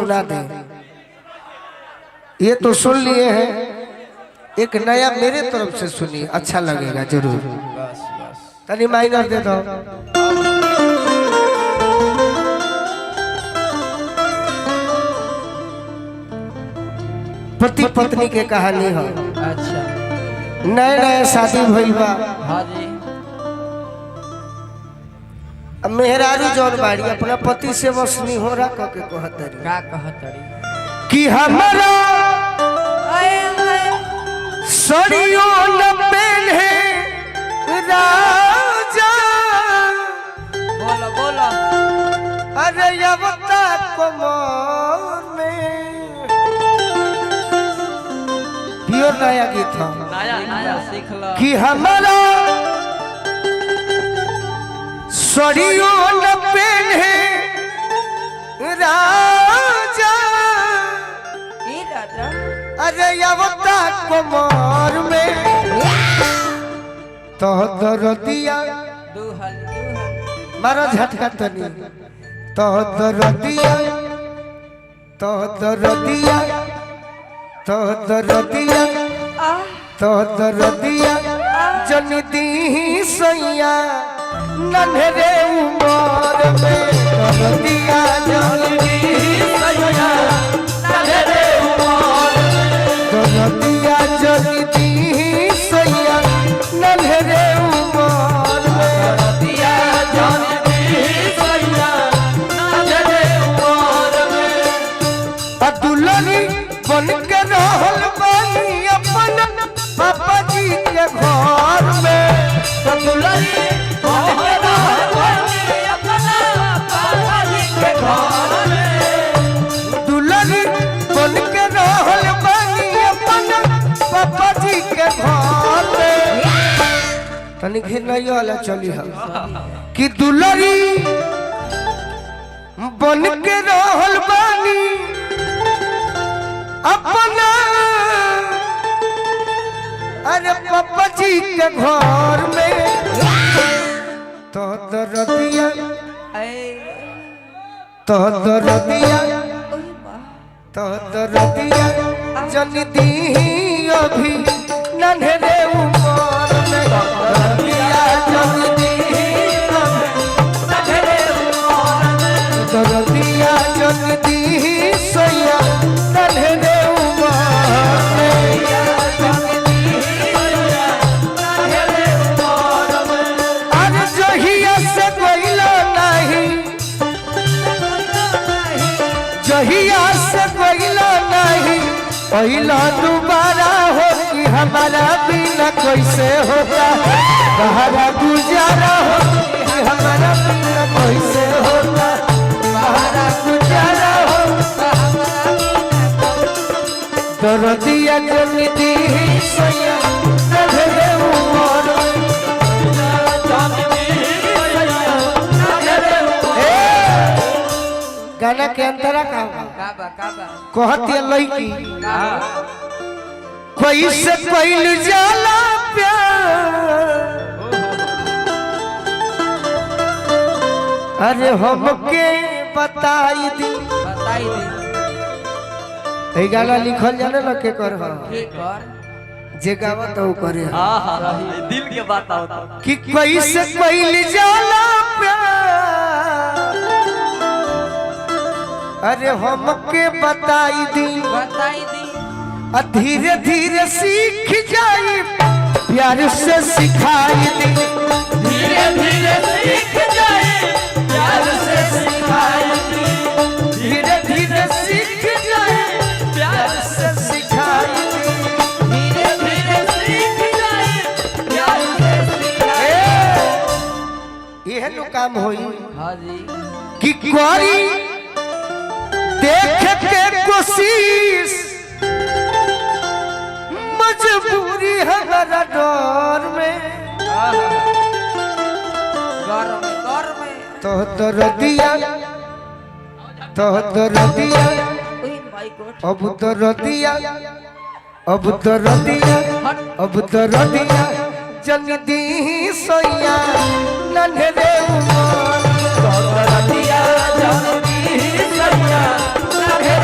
सुना दे। ये तो सुन लिए हैं, एक नया मेरे तरफ से सुनिए, अच्छा लगेगा जरूर। तनी माइनर दे दो। पति पत्नी के कहानी है। अच्छा, नए नए शादी भइल बा। हाँ जी। अब मेहरारू जौन बाड़ी अपना पति से बस नहीं हो रहा कह के कहतरी का कहतरी कि हमारा सड़ियों न पहने राजा। बोलो बोलो। अरे अवता कमर में प्योर नया गीत था नया नया सीख लो कि हमारा सड़ियों न पहने राजा। ई राजा अरे अवता कमर में तो दरदिया दुहल मारो झटका तनी तो दरदिया तो दरदिया तो दरदिया तो दरदिया जन दी सैया नन्हे उमर में दरदिया जन दी सैया नन्हे उमर में दरदिया जन दी सैया नन्हे उमर में दरदिया जन दी सैया नन्हे उमर में अदुलनी बन के रहल बानी अपन पापा जी के घर में। अदुलनी बन के रहल बानी अपन पापा जी के घर में। दुलनी बन के रहल बानी अपन पापा जी के घर में। तनी घिर नहीं वाला चली हम कि दुलनी बन के रहल बानी अपना अरे पापा जी के घर में। तो दरदिया तो दरदिया तो दरदिया जन दी अभी नन्हे उमर में। दरदिया जन दी नन्हे उमर में। दरदिया जन दी सैया नन्हे उमर में। अरे जहिया से कोइला नहीं जहिया से कोइला नहीं पहिला दोबारा हो कि हमारा बिना कैसे होता बाहरा गुजारा हो कि हमारा बिना कैसे होता बाहरा गुजारा हो। दरदिया जन दी सैया नन्हे उमर में। गाना के अंतरा का कहती लड़की कैसे कैल जाला प्यार। अरे हमके बताई दी ए गाना लिखल जाने न के कर जे गावत हो करे दिल के बात होता कि कैसे कैल जाला प्यार। अरे हमके बताई दी धीरे धीरे सीख जाई प्यार से सिखाई दी। धीरे धीरे सीख जाई प्यार से सिखाई दी। धीरे धीरे सीख जाई प्यार से सिखाई दी। धीरे धीरे सीख जाई प्यार से सिखाई दी। यह नु काम होई हाँ जी कि कोरी देख के कोशिश मजबूरी हमारा डर में। तो दरदिया तो दरदिया अब दरदिया अब दरदिया अब दरदिया जन दी सैया नन्हे उमर। दरदिया जन दी सैया नन्हे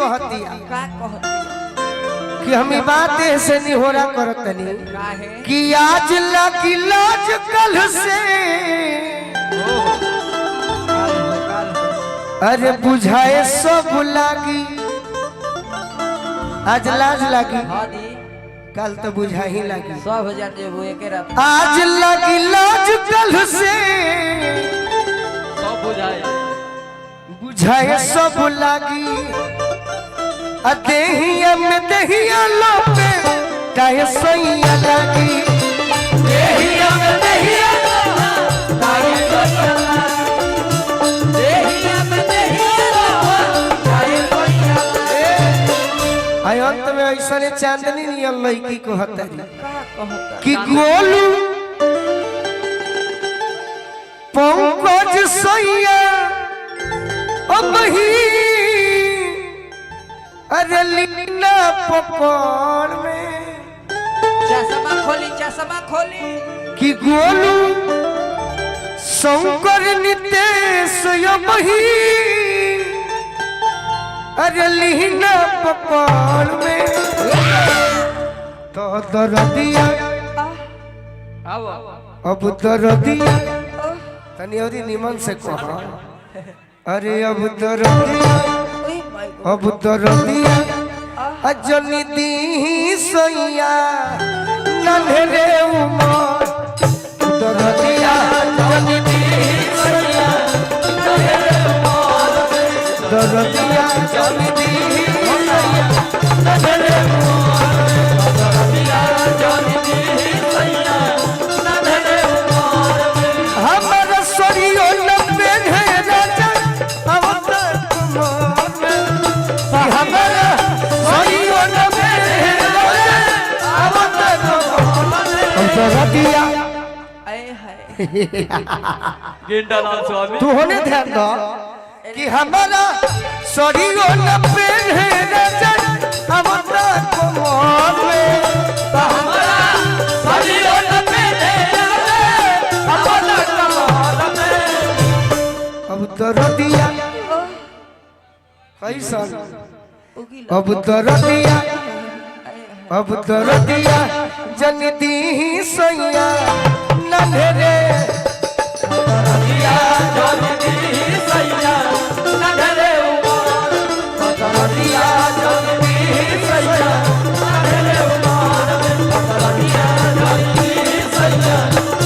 कहती का कहती कि हम ई बात ऐसे नहीं हो रहा करतनी काहे कि आज लगी लाज कल से अरे बुझाए सब लागी आज लाज लागी हाँ दी कल तो बुझा ही लागी सब हो जाते वो एक रात आज लगी लाज कल से सब बुझाए बुझाए सब लागी अदेहिया में दहिया लोपे काहे सैया लागी देहिया में दहिया काहे सैया लागी देहिया में देहिया काहे सैया आय अंत में ऐसने चांदनी नियन लड़की को हतरी का कहता कि गोलू पंकज सैया अब ही अरे लीला पकड़ में चश्मा खोली कि गोलू शंकर नितेश अब ही अरे लीला पकड़ में तो दर्दिया आओ अब दर्दिया तनी और निमन से कहो अरे अब दर्दिया ओए माय गॉड अब दर्दिया अजनी दी सैया नन्हे उमर दर्दिया अजनी दी सैया नन्हे उमर दर्दिया अजनी दी सैया नन्हे उमर दर्दिया अजनी दी सैया नन्हे उमर हमर सरियो न पेन्हे राजा अब तक मोर हमर सरियो न पेन्हे राजा अब तक मोर दर्दिया आए हाय गेंडालाल स्वामी तू होने ध्यान दो कि हमारा सरियो न पेन्हे राजा अब तक मोर हमारा सरियो न पेन्हे राजा अब तक मोर अब दर्दिया कैसन उगिला अब दर्दिया अब दर्दिया जनती सैया नन्हे दर्दिया जनती सैया नन्हे उमर दर्दिया जनती सैया नन्हे उमर दर्दिया जनती सैया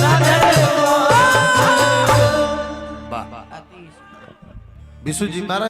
नन्हे उमर अति विशु जी महाराज